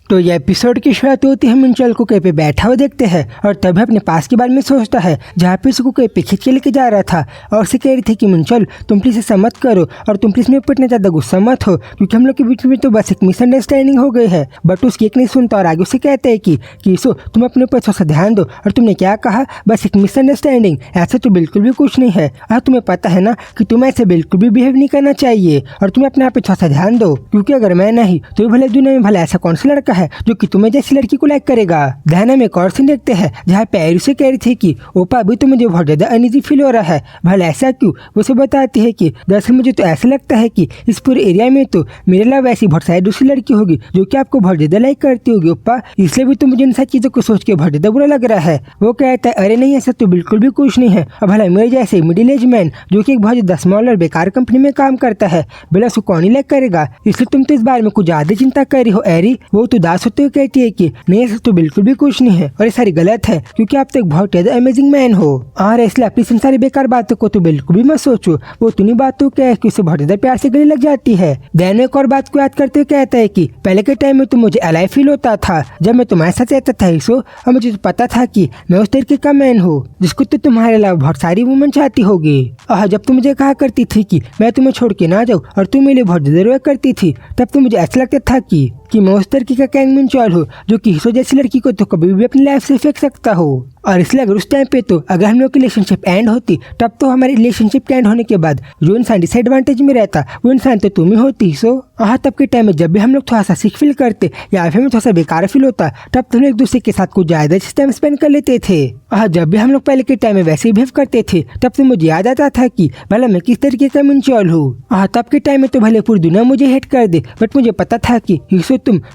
तो ये एपिसोड की शुरुआत होती है मिंचल को कहीं पे बैठा हुआ देखते हैं और तभी अपने पास के बारे में सोचता है जहाँ पे उसको कहीं पे खींच के लेके जा रहा था और उसे कह रही थी कि मिंचल तुम प्लीज ऐसा मत करो और तुम प्लीज मेरे ऊपर इतना ज्यादा गुस्सा मत हो क्योंकि हम लोग के बीच में तो बस एक मिसअंडरस्टैंडिंग हो गई है। बट उसकी एक नहीं सुनता और आगे उसे कहते हैं कि सो तुम अपने ऊपर थोड़ा सा ध्यान दो और तुमने क्या कहा बस एक मिसअंडरस्टैंडिंग, ऐसा तो बिल्कुल भी कुछ नहीं है। तुम्हें पता है ना कि तुम्हें ऐसे बिल्कुल भी बिहेव नहीं करना चाहिए और तुम्हें अपने आप पे थोड़ा सा ध्यान दो क्योंकि अगर मैं नहीं तो भले दुनिया में भला ऐसा कौन सा लड़का है जो कि तुम्हें जैसी लड़की को लाइक करेगा। ध्यान में एक और सीन देखते हैं जहाँ पैर उसे कह रही थी कि ओपा अभी तो मुझे बहुत ज्यादा अनईजी फील हो रहा है, भला ऐसा क्यों। वो उसे बताती है कि दरअसल मुझे तो ऐसा लगता है कि इस पूरे एरिया में तो मेरे अलावा ऐसी बहुत सारी दूसरी लड़की होगी जो कि आपको बहुत ज्यादा लाइक करती होगी ओपा, इसलिए भी तो मुझे इन सारी चीजों को सोच के बहुत ज्यादा बुरा लग रहा है। वो कहता है अरे नहीं ऐसा तो बिल्कुल भी कुछ नहीं है और भला मेरे जैसे मिडिल एज मैन जो कि एक बहुत ज्यादा स्मॉल और बेकार कंपनी में काम करता है भला उसको कौन ही लाइक करेगा, इसलिए तुम तो इस बारे में कुछ ज्यादा चिंता कर रही हो एरी। वो तो दास होते हुए कहती है कि नहीं ऐसा तो बिल्कुल भी कुछ नहीं है और ये सारी गलत है क्योंकि आप तो एक बहुत ज्यादा अमेजिंग मैन हो और इसलिए अपनी इन सारी बेकार बातों को तो बिल्कुल भी मत सोचो। वो तुनी बातों क्या है कि उसे बहुत ज्यादा प्यार से गले लग जाती है। दैन एक और बात को याद करते हुए कहता है कि पहले के टाइम में तो मुझे अलाइव फील होता था जब मैं तुम्हारे साथ रहता था इसो, और मुझे तो पता था कि मैं उस तरीके का मैन हूँ जिसको तो तुम्हारे अलावा बहुत सारी वुमन चाहती होगी। और जब तुम मुझे कहा करती थी कि मैं तुम्हें छोड़ के ना जाऊँ और तुम मेरे लिए बहुत ज्यादा रोया करती थी तब तो मुझे ऐसा लगता था कि मैं उस तरीके का कैंगमैन चॉल हूँ जो कि हिस्सो जैसी लड़की को तो कभी भी अपनी लाइफ से फेंक सकता हो। और इसलिए अगर उस टाइम पे तो अगर हम लोग की रिलेशनशिप एंड होती तब तो हमारी रिलेशनशिप के एंड होने के बाद जो इंसान डिसएडवांटेज में रहता वो इंसान तो तुम ही होती। सो तब के टाइम में जब भी हम लोग थोड़ा सा सिक फील करते या फिर थोड़ा सा बेकार फील होता तब तो हम एक दूसरे के साथ कुछ ज्यादा टाइम स्पेंड कर लेते थे। जब भी हम लोग पहले के टाइम में वैसे ही बिहेव करते थे तब तो मुझे याद आता था कि भला मैं किस तरीके का मिंचॉल हूँ। तब के टाइम में तो भले पूरी दुनिया मुझे हेट कर दे बट मुझे पता था कि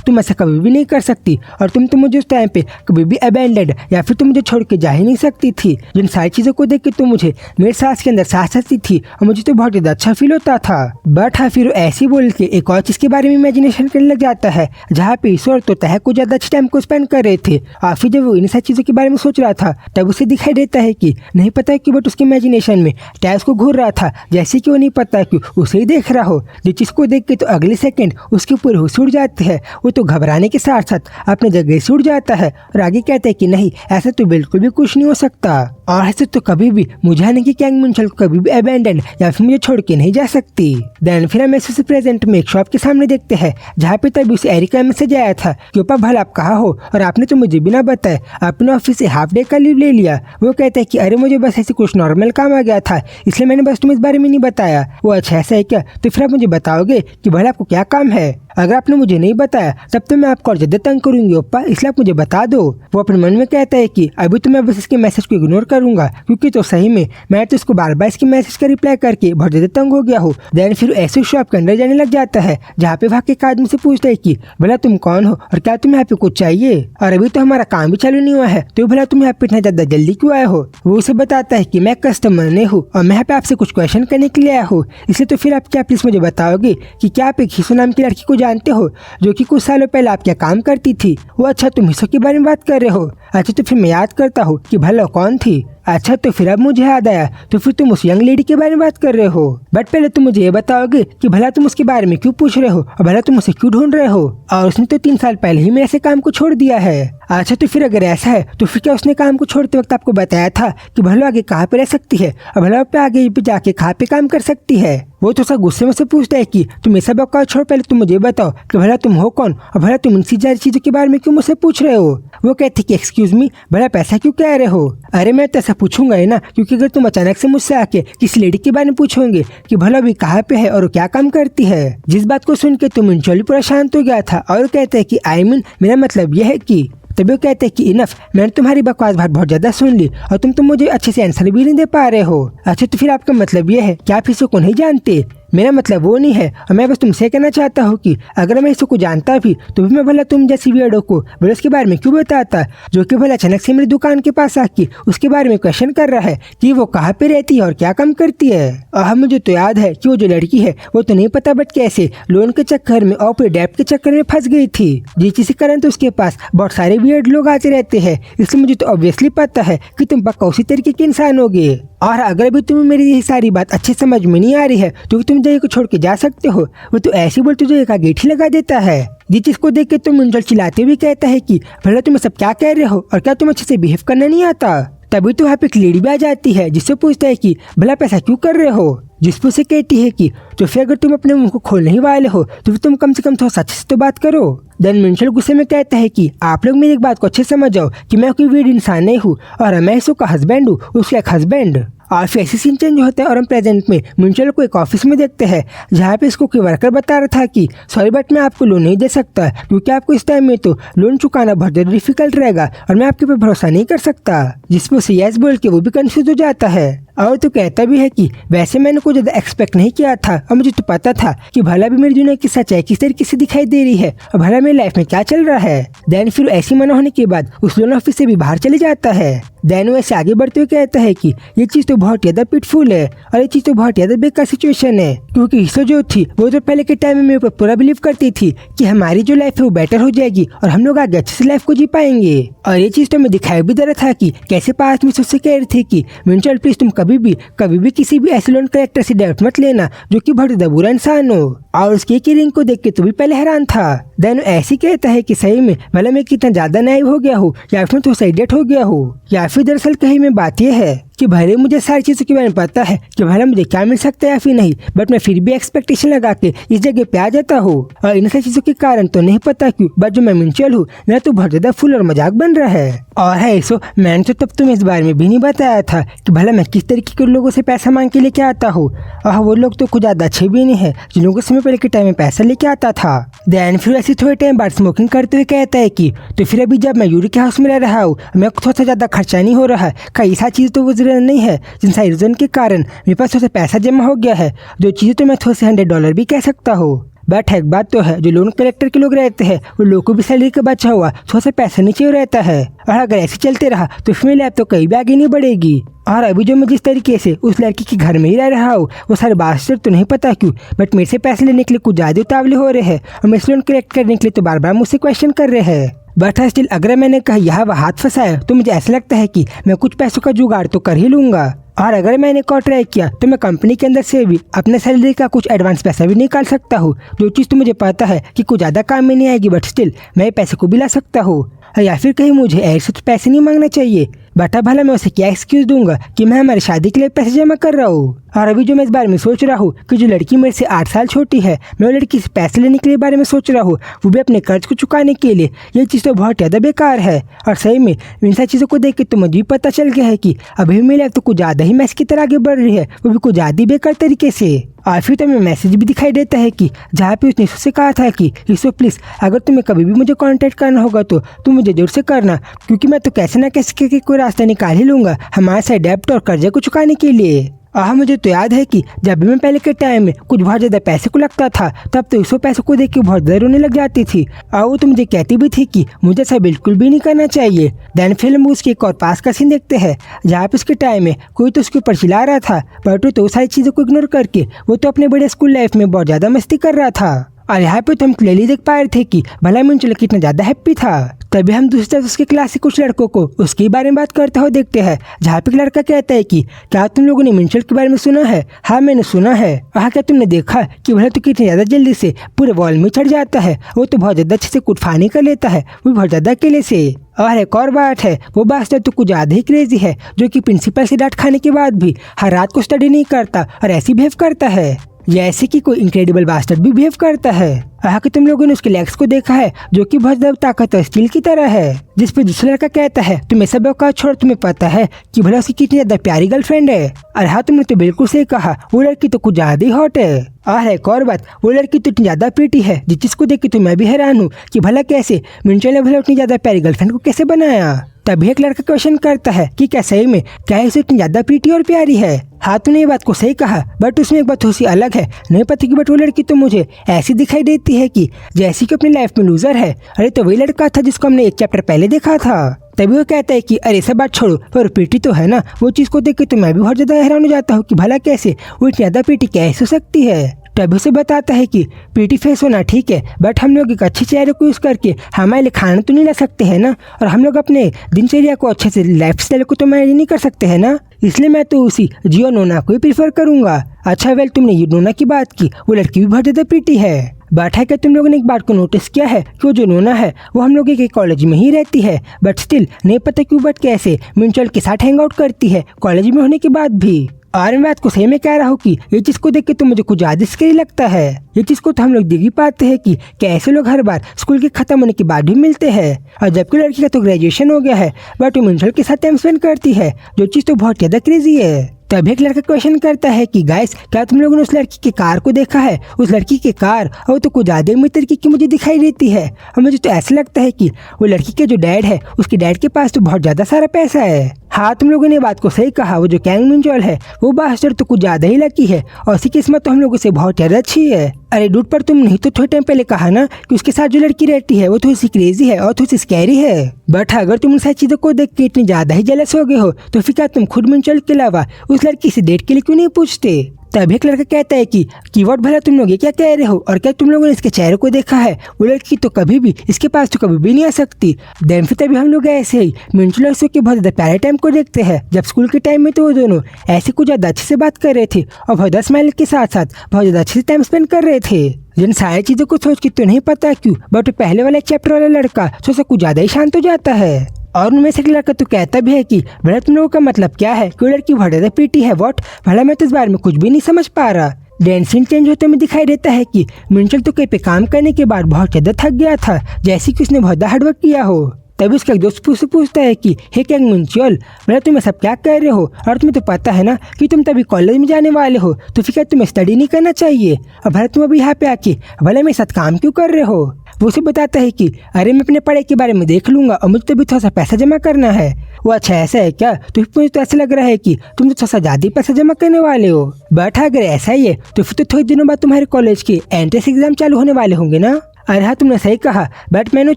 तुम ऐसा कभी भी नहीं कर सकती और तुम तो मुझे उस टाइम पे कभी भी अबैंडेड या फिर तुम मुझे छोड़ के जा ही नहीं सकती थी। जिन सारी चीजों को देख के तुम मुझे मेरे सांस के अंदर सांस आती थी और मुझे तो बहुत ज्यादा अच्छा फील होता था। बट फिर ऐसी बोल के एक और चीज के बारे में इमेजिनेशन करने लग जाता है जहाँ पे ईश्वर तो तह कुछ ज्यादा अच्छे टाइम को स्पेंड कर रहे थे और फिर जब वो इन सारी चीजों के बारे में सोच रहा था तब उसे दिखाई देता है कि नहीं पता क्यों बट उसके इमेजिनेशन में टैस को घूर रहा था जैसे कि वो नहीं पता क्यों उसे ही देख रहा हो। जिस चीज को देख के तो अगले सेकंड उसके ऊपर होश उड़ जाते हैं, वो तो घबराने के साथ साथ अपने जगह से उड़ जाता है और आगे कहता है कि नहीं ऐसा तो बिल्कुल भी कुछ नहीं हो सकता और ऐसे तो कभी भी मुझे आने की कैंग मुंचल को कभी भी अबैंडन या फिर मुझे छोड़ के नहीं जा सकती। देन फिर हम ऐसे प्रेजेंट में एक शॉप के सामने देखते हैं जहाँ पे तभी उसे एरिका मैसेज आया था कि ऊपर भला आप कहाँ हो और आपने तो मुझे बिना बताए अपने ऑफिस से हाफ डे का लीव ले लिया। वो कहता है कि अरे मुझे बस ऐसे कुछ नॉर्मल काम आ गया था इसलिए मैंने बस तुम्हें इस बारे में नहीं बताया। वो अच्छा ऐसा है क्या, तो फिर आप मुझे बताओगे कि भला आपको क्या काम है। अगर आपने मुझे नहीं बताया तब तो मैं आपको और ज्यादा तंग करूंगी ओप्पा, इसलिए आप मुझे बता दो। वो अपने मन में कहता है कि अभी तो मैं बस इसके मैसेज को इग्नोर करूंगा क्योंकि तो सही में मैं तो इसको बार बार इसके मैसेज का रिप्लाई करके बहुत ज्यादा तंग हो गया हूँ। देन फिर ऐसे शॉप के अंदर जाने लग जाता है जहाँ पे वहाँ के एक आदमी से पूछता है कि भला तुम कौन हो और क्या तुम्हें यहाँ पे कुछ चाहिए और अभी तो हमारा काम भी चालू नहीं हुआ है तो भला तुम यहाँ पे इतना ज्यादा जल्दी क्यों आए हो। वो उसे बताता है कि मैं कस्टमर नहीं हूँ और मैं यहाँ पे आपसे कुछ क्वेश्चन करने के लिए आया हूँ, इसलिए तो फिर आप क्या प्लीज मुझे बताओगे कि क्या आप एक हिसो नाम की लड़की को जानते हो जो कि कुछ सालों पहले आप क्या काम करती थी। वो अच्छा तुम हिस्सों के बारे में बात कर रहे हो, अच्छा तो फिर मैं याद करता हूँ कि भला कौन थी। अच्छा तो फिर अब मुझे याद आया तो फिर तुम उस यंग लेडी के बारे में बात कर रहे हो। बट पहले तुम मुझे ये बताओगे कि भला तुम उसके बारे में क्यों पूछ रहे हो और भला तुम उसे क्यों ढूंढ रहे हो और उसने तो 3 साल पहले ही मेरे ऐसे काम को छोड़ दिया है। अच्छा तो फिर अगर ऐसा है तो फिर क्या उसने काम को छोड़ते वक्त आपको बताया था कि भला आगे कहाँ पे रह सकती है और भला पे आगे पे जाके कहाँ पे काम कर सकती है। वो तो सब गुस्से में से पूछता है कि तुम ये सब बकवास छोड़ पहले तुम मुझे बताओ कि भला तुम हो कौन और भला तुम इन सारी चीजों के बारे में क्यों मुझसे पूछ रहे हो। वो कहती कि एक्सक्यूज मी भला पैसा क्यों कह रहे हो। अरे मैं तो ऐसा पूछूंगा ही ना क्योंकि अगर तुम अचानक से मुझसे आके किसी लेडी के बारे में पूछोगे कि भला अभी कहाँ पे है और क्या काम करती है। जिस बात को सुन के तुम इंचोली पूरा शांत हो गया था और कहते हैं कि आई मीन मेरा मतलब यह है कि तभी वो कहते हैं कि इनफ मैंने तुम्हारी बकवास बात बहुत ज्यादा सुन ली और तुम मुझे अच्छे से आंसर भी नहीं दे पा रहे हो। अच्छा तो फिर आपका मतलब ये है कि आप इसे को नहीं जानते। मेरा मतलब वो नहीं है और मैं बस तुमसे कहना चाहता हूँ कि अगर मैं इसको जानता भी तो भी मैं भला तुम जैसी वियर्डो को भला उसके बारे में क्यों बताता जो कि भला अचानक से मेरी दुकान के पास आके उसके बारे में क्वेश्चन कर रहा है कि वो कहाँ पे रहती है और क्या काम करती है। और मुझे तो याद है कि वो जो लड़की है वो तो नहीं पता बट कैसे लोन के चक्कर में और फिर डेब्ट के चक्कर में फंस गई थी जिस कारण तो उसके पास बहुत सारे वियर्ड लोग आते रहते हैं, इसलिए मुझे तो ऑब्वियसली पता है कि तुम पक्का उसी तरीके के इंसान होगे। और अगर भी तुम्हें मेरी ये सारी बात अच्छे समझ में नहीं आ रही है तो तुम जय को छोड़ के जा सकते हो। वो तो ऐसे बोल तुझे एक गेठी लगा देता है। जिस चीज को देख के तुम मुंजल चिल्लाते हुए कहता है कि भला तुम सब क्या कह रहे हो और क्या तुम अच्छे से बिहेव करना नहीं आता। तभी तो वहाँ पे एक लेडी भी आ जाती है जिससे पूछता है कि भला पैसा क्यों कर रहे हो। जिसपे से कहती है कि तो फिर अगर तुम अपने मुंह को खोलने ही वाले हो तो फिर तुम कम से कम थोड़ा सच से तो बात करो। देन मिंशल गुस्से में कहता है कि आप लोग मेरी एक बात को अच्छे समझ जाओ कि मैं कोई वीर इंसान नहीं हूँ और मैं इसका हस्बैंड हूँ, उसका एक हस्बैंड। और फिर ऐसी सीन चेंज होता है और हम प्रेजेंट में मिंशल को एक ऑफिस में देखते हैं जहाँ पे इसको कोई वर्कर बता रहा था कि सॉरी बट मैं आपको लोन नहीं दे सकता क्योंकि आपको इस टाइम में तो लोन चुकाना बहुत ज़्यादा डिफिकल्ट रहेगा और मैं आपके ऊपर भरोसा नहीं कर सकता। जिसपे उसे यस बोल के वो भी कंफ्यूज हो जाता है और तो कहता भी है कि वैसे मैंने कुछ ज़्यादा एक्सपेक्ट नहीं किया था और मुझे तो पता था कि भला भी मेरी दुनिया की सच्चाई किस तरीके से दिखाई दे रही है और भला मेरी लाइफ में क्या चल रहा है। देन फिर ऐसी मना होने के बाद उस लोन ऑफिस से भी बाहर चले जाता है। देन वो ऐसे आगे बढ़ते हुए कहता है कि ये चीज़ तो बहुत ज़्यादा पिटफुल है और ये चीज़ तो बहुत ज़्यादा बेकार सिचुएशन है क्योंकि हिस्सा जो थी वो तो पहले के टाइम में मेरे ऊपर पूरा बिलीव करती थी कि हमारी जो लाइफ है वो बेटर हो जाएगी और हम लोग आगे अच्छे से लाइफ को जी पाएंगे। और ये चीज़ तो मैं दिखाई भी दे रहा था कि कैसे पास में उससे कह रही थी कि मिंशल प्लीज तुम कभी भी किसी भी ऐसे लोन करेक्टर से डाउट मत लेना जो कि बहुत ज़्यादा बुरा इंसान हो। और उसके की रिंग को देख के तो भी पहले हैरान था। देन ऐसी कहता है कि सही में भला मैं कितना ज्यादा नाइव हो गया हूँ या फिर तो साइडेट हो गया हूँ या फिर दरअसल कहीं में बात यह है कि भले मुझे सारी चीज़ों के बारे में पता है कि भला मुझे क्या मिल सकता है या फिर नहीं, बट मैं फिर भी एक्सपेक्टेशन लगा के इस जगह पे आ जाता हूँ और इन सारी चीज़ों के कारण तो नहीं पता क्यों बट जो मैं मिंशल हूँ मेरा तो बहुत ज़्यादा फुल और मजाक बन रहा है। और है सो मैंने तो तब तुम्हें इस बारे में भी नहीं बताया था कि भला मैं किस तरीके के लोगों से पैसा मांग के लेके आता हूँ और वो लोग तो कुछ ज़्यादा अच्छे भी नहीं है जिन लोगों से मैं पहले के टाइम में पैसा लेके आता था। देन फिर ऐसे थोड़े टाइम बाद स्मोकिंग करते हुए कहता है कि तो फिर अभी जब मैं यूरी के हाउस में रह रहा हूँ मैं थोड़ा सा ज़्यादा खर्चा नहीं हो रहा है, कई सारी चीज़ तो वो जरूरत नहीं है जिन सारी रीजन के कारण मेरे पास थोड़ा सा पैसा जमा हो गया है जो चीज़ें तो मैं थोड़े से $100 भी कह सकता हूँ। बट एक बात तो है जो लोन कलेक्टर के लोग रहते हैं वो लोगों को भी सैलरी का बचा हुआ थोड़ा सा पैसा नीचे रहता है और अगर ऐसे चलते रहा तो फिर मेरी लाइफ तो कहीं भी आगे नहीं बढ़ेगी। और अभी जो मैं जिस तरीके से उस लड़की के घर में ही रह रहा हूँ वो सारे बास्टर तो नहीं पता क्यों बट मेरे से पैसे लेने के लिए कुछ ज़्यादा उतावले हो रहे हैं और मेरे से लोन कलेक्ट करने के लिए तो बार बार मुझसे क्वेश्चन कर रहे हैं। बट स्टिल अगर मैंने कहा यहाँ वह हाथ फंसाया तो मुझे ऐसा लगता है कि मैं कुछ पैसों का जुगाड़ तो कर ही लूंगा और अगर मैंने एक और ट्राई किया तो मैं कंपनी के अंदर से भी अपने सैलरी का कुछ एडवांस पैसा भी निकाल सकता हूँ जो चीज़ तो मुझे पता है कि कुछ ज़्यादा काम में नहीं आएगी बट स्टिल मैं पैसे को भी ला सकता हूँ। या फिर कहीं मुझे ऐसे तो पैसे नहीं मांगना चाहिए बट भला मैं उसे क्या एक्सक्यूज दूंगा कि मैं हमारी शादी के लिए पैसे जमा कर रहा हूँ। और अभी जो मैं इस बारे में सोच रहा हूँ कि जो लड़की मेरे से 8 साल छोटी है मैं वो लड़की से पैसे लेने के लिए बारे में सोच रहा हूँ वो भी अपने कर्ज को चुकाने के लिए, ये चीज़ तो बहुत ज़्यादा बेकार है। और सही में इन सारी चीज़ों को देख के तो मुझे भी पता चल गया है कि अभी मेरी लाइफ तो कुछ ज़्यादा ही मैस की तरह आगे बढ़ रही है, वो भी कुछ ज़्यादा ही बेकार तरीके से। और फिर तो हमें मैसेज भी दिखाई देता है कि जहाँ पे उसने उससे कहा था कि इसो प्लीज़ अगर तुम्हें कभी भी मुझे कांटेक्ट करना होगा तो तुम मुझे जरूर से करना क्योंकि मैं तो कैसे ना कैसे कोई रास्ता निकाल ही लूँगा हमारे साथ डेब्ट और कर्जे को चुकाने के लिए। मुझे तो याद है कि जब भी मैं पहले के टाइम में कुछ बहुत ज़्यादा पैसे को लगता था तब तो इसो पैसों को देख के बहुत डर रोने लग जाती थी और वो तो मुझे कहती भी थी कि मुझे ऐसा बिल्कुल भी नहीं करना चाहिए। देन फिल्म उसके एक और पास का सीन देखते हैं जहाँ पे उसके टाइम में कोई तो उसके ऊपर चिल्ला रहा था बट तो सारी चीज़ों को इग्नोर करके वो तो अपने बड़े स्कूल लाइफ में बहुत ज़्यादा मस्ती कर रहा था। और यहाँ पे तो हम क्लियरली देख पा रहे थे कि भला मिंशल कितना ज़्यादा हैप्पी था। तभी हम दूसरी तरफ उसके क्लास के कुछ लड़कों को उसके बारे में बात करते हुए देखते हैं जहाँ पे लड़का कहता है कि क्या तुम लोगों ने मिंशल के बारे में सुना है। हाँ मैंने सुना है। क्या तुमने देखा कि भला तो कितनी ज़्यादा जल्दी से पूरे वॉल में चढ़ जाता है, वो तो बहुत ज़्यादा अच्छे से कुटफानी कर लेता है, वो बहुत ज़्यादा अकेले से। और एक और बात है वो बास्टर तो कुछ ज़्यादा ही क्रेजी है जो कि प्रिंसिपल से डांट खाने के बाद भी हर रात को स्टडी नहीं करता और ऐसी बिहेव करता है जैसे कि कोई इनक्रेडिबल बास्टर्ड भी बिहेव करता है। कि तुम लोगों ने उसके लेग्स को देखा है जो कि बहुत ज्यादा ताकतवर स्टील की तरह है। जिस पे दूसरा लड़का कहता है तुम्हें सब औकात छोड़ तुम्हें पता है कि भला उसकी कितनी ज्यादा प्यारी गर्लफ्रेंड है। और हाँ तुमने तो बिल्कुल सही कहा वो लड़की तो कुछ ज्यादा ही हॉट है। और एक और बात वो लड़की तो इतनी ज्यादा प्रीटी है जिस चीज को देख के तो मैं भी हैरान हूँ कि भला कैसे मिंशल ने भला उतनी ज्यादा प्यारी गर्लफ्रेंड को कैसे बनाया। तभी एक लड़का क्वेश्चन करता है कि क्या सही में क्या इसे इतनी ज्यादा प्रीटी और प्यारी है। हाँ तूने ये बात को सही कहा बट उसमें एक बात थोड़ी सी अलग है, नहीं पता कि बट वो लड़की तो मुझे ऐसी दिखाई देती है कि जैसी कि अपनी लाइफ में लूजर है। अरे तो वही लड़का था जिसको हमने एक चैप्टर पहले देखा था। तभी वो कहता है कि अरे सब बात छोड़ो पर पीटी तो है ना। वो चीज़ को देख के तो मैं भी बहुत ज़्यादा हैरान हो जाता हूँ कि भला कैसे वो इतनी ज़्यादा पीटी कैसे हो सकती है। तभी उसे बताता है कि प्रीटी फेस होना ठीक है, बट हम लोग एक अच्छे चेहरे को यूज़ करके हमारे लिए खाना तो नहीं ला सकते हैं ना, और हम लोग अपने दिनचर्या को अच्छे से लाइफ स्टाइल को तो मैनेज नहीं कर सकते हैं ना, इसलिए मैं तो उसी जियो नोना को ही प्रीफर करूंगा। अच्छा वेल, तुमने ये नोना की बात की, वो लड़की भी बहुत ज़्यादा प्रीटी है। बात है कि तुम लोगों ने एक बात को नोटिस किया है कि वो जो नोना है वो हम लोग एक कॉलेज में ही रहती है, बट स्टिल नहीं पता क्यों बट कैसे मिंचल के साथ हैंग आउट करती है कॉलेज में होने के बाद भी। और मैं बात को सही में कह रहा हूँ कि ये चीज़ को देख के तो मुझे कुछ ज़्यादा स्कैरी लगता है। ये चीज़ को तो हम लोग देख ही पाते हैं कि कैसे लोग हर बार स्कूल के खत्म होने के बाद भी मिलते हैं, और जबकि लड़की का तो ग्रेजुएशन हो गया है बट वो मिंचल के साथ टाइम स्पेंड करती है, जो चीज़ तो बहुत ज़्यादा क्रेजी है। तभी एक लड़का क्वेश्चन करता है कि गाइस, क्या तुम लोगों ने उस लड़की की कार को देखा है? उस लड़की की कार और तो कुछ ज्यादा अमीर तरीके की मुझे दिखाई देती है, और मुझे तो ऐसा लगता है कि वो लड़की के जो डैड है उसके डैड के पास तो बहुत ज्यादा सारा पैसा है। हाँ, तुम लोगों ने बात को सही कहा, वो जो कैंग मिंचोल है वो बास्टर्ड तो कुछ ज्यादा ही लकी है, और उसकी किस्मत तो हम लोगों से बहुत ज्यादा अच्छी है। अरे डूड, पर तुम नहीं तो थोड़े टाइम पहले कहा ना कि उसके साथ जो लड़की रहती है वो थोड़ी सी क्रेजी है और थोड़ी सी स्कैरी है। बट अगर तुम उन सारी चीजों को देख के इतनी ज्यादा ही जेलस हो गए हो तो फिर क्या तुम खुद मिंचल के अलावा उस लड़की से डेट के लिए क्यों नहीं पूछते? तभी एक लड़का कहता है कि कीवर्ड भला तुम लोग ये क्या कह रहे हो, और क्या तुम लोगों ने इसके चेहरे को देखा है? वो लड़की तो कभी भी इसके पास तो कभी भी नहीं आ सकती। देन फिर तभी हम लोग ऐसे ही मिंचल और के बहुत ज्यादा प्यारे टाइम को देखते हैं, जब स्कूल के टाइम में तो वो दोनों ऐसे कुछ ज्यादा अच्छे से बात कर रहे थे और बहुत स्माइल के साथ साथ बहुत ज्यादा अच्छे से टाइम स्पेंड कर रहे थे। जिन सारी चीजों को सोच के तो नहीं पता क्यों बट पहले वाला चैप्टर वाला लड़का सोचा कुछ ज्यादा ही शांत हो जाता है, और उनमें से एक लड़का तो कहता भी है कि भला तुम लोगों का मतलब क्या है, कोई लड़की बहुत ज्यादा प्रीटी है व्हाट? भला मैं तो इस बारे में कुछ भी नहीं समझ पा रहा। डेन सीन चेंज होते में दिखाई देता है कि मिंचल तो कहीं पे काम करने के बाद बहुत ज्यादा थक गया था, जैसे कि उसने बहुत हार्डवर्क किया हो। तभी उसका एक दोस्त पूछता है कि हे कैंग मिंचल, भला तुम सब क्या कर रहे हो, और तुम्हें तो पता है ना कि तुम तभी कॉलेज में जाने वाले हो, तो फिर क्या तुम्हें स्टडी नहीं करना चाहिए, और भला तुम अभी यहाँ पे आके भला मेरे साथ काम क्यों कर रहे हो? वो उसे बताता है कि अरे मैं अपने पढ़ाई के बारे में देख लूंगा और मुझे तो भी थोड़ा सा पैसा जमा करना है। वो अच्छा ऐसा है क्या? तो मुझे तो ऐसा लग रहा है कि तुम तो थोड़ा सा ज्यादा पैसा जमा करने वाले हो। बट अगर ऐसा ही है तो फिर तो थोड़े दिनों बाद तुम्हारे कॉलेज के एंट्रेंस एग्जाम चालू होने वाले होंगे ना? अरे हाँ, तुमने सही कहा, बट मैंने उस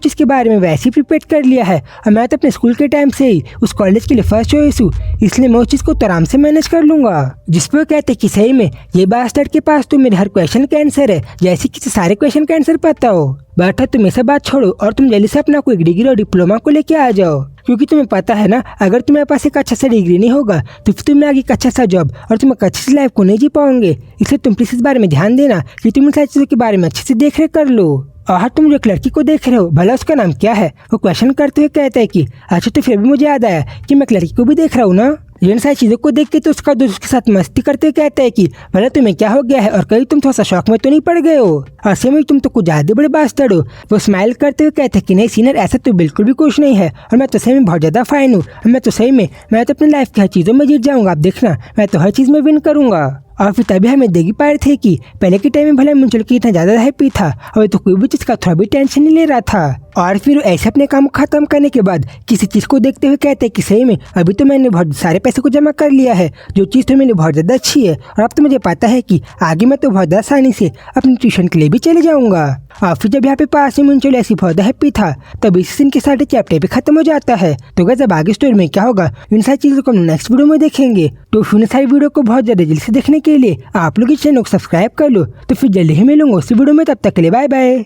चीज़ के बारे में वैसे ही प्रिपेयर कर लिया है, और मैं तो अपने स्कूल के टाइम से ही उस कॉलेज के लिए फर्स्ट चॉइस हूँ, इसलिए मैं उस चीज़ को तो आराम से मैनेज कर लूंगा। जिस पर कहते कि सही में ये बास्टर्ड के पास तो मेरे हर क्वेश्चन का आंसर है, जैसे किसी सारे क्वेश्चन का आंसर पता हो। बट तुम ये सब बात छोड़ो और तुम जल्दी से अपना कोई डिग्री और डिप्लोमा को लेके आ जाओ, क्योंकि तुम्हें पता है ना अगर तुम्हारे पास एक अच्छा सा डिग्री नहीं होगा तो फिर तुम्हें आगे एक अच्छा सा जॉब और तुम एक अच्छी सी लाइफ को नहीं जी पाओगे। इसलिए तुम प्लीज इस बारे में ध्यान देना कि तुम इन सारी चीज़ों के बारे में अच्छे से देख रेख कर लो। और तुम जो एक लड़की को देख रहे हो भला उसका नाम क्या है? वो क्वेश्चन करते हुए कहता है कि अच्छा, तो फिर भी मुझे याद आया कि मैं एक लड़की को भी देख रहा हूँ ना। इन सारी चीज़ों को देख के तो उसका दोस्त उसके साथ मस्ती करते हुए कहता है कि भला तुम्हें क्या हो गया है, और कहीं तुम थोड़ा सा शौक में तो नहीं पड़ गए हो, और सही में तुम तो कुछ ज्यादा बड़े बास्टर्ड हो। वो स्माइल करते हुए कहते हैं कि नहीं सीनियर, ऐसा तो बिल्कुल भी कुछ नहीं है, और मैं तो सही में बहुत ज्यादा फाइन हूँ, मैं तो सही में मैं तो अपनी लाइफ की हर चीज़ों में जीत जाऊंगा, आप देखना मैं तो हर चीज़ में विन करूंगा। और फिर तभी हमें देख ही पा रहे थे कि पहले के टाइम में भले मिंचल की इतना ज्यादा हैप्पी था और तो कोई भी चीज का थोड़ा भी टेंशन नहीं ले रहा था, और फिर ऐसे अपने काम खत्म करने के बाद किसी चीज को देखते हुए कहते हैं कि सही में अभी तो मैंने बहुत सारे पैसे को जमा कर लिया है, जो चीज तो मैंने बहुत ज्यादा अच्छी है, और अब तो मुझे पता है कि आगे मैं तो बहुत आसानी से अपनी ट्यूशन के लिए भी चले जाऊंगा। और फिर जब यहाँ पे पास में मिंचल ऐसी बहुत हैप्पी था तब इसी सीन के साथ चैप्टर भी खत्म हो जाता है। तो गाइस अब आगे स्टोरी में क्या होगा इन सारी चीजों को हम नेक्स्ट वीडियो में देखेंगे। तो फिर सारी वीडियो को बहुत ज्यादा जल्दी से देखने के लिए आप लोग इस चैनल को सब्सक्राइब कर लो। तो फिर जल्दी ही मिलूंगा उसी वीडियो में, तब तक के लिए बाय बाय।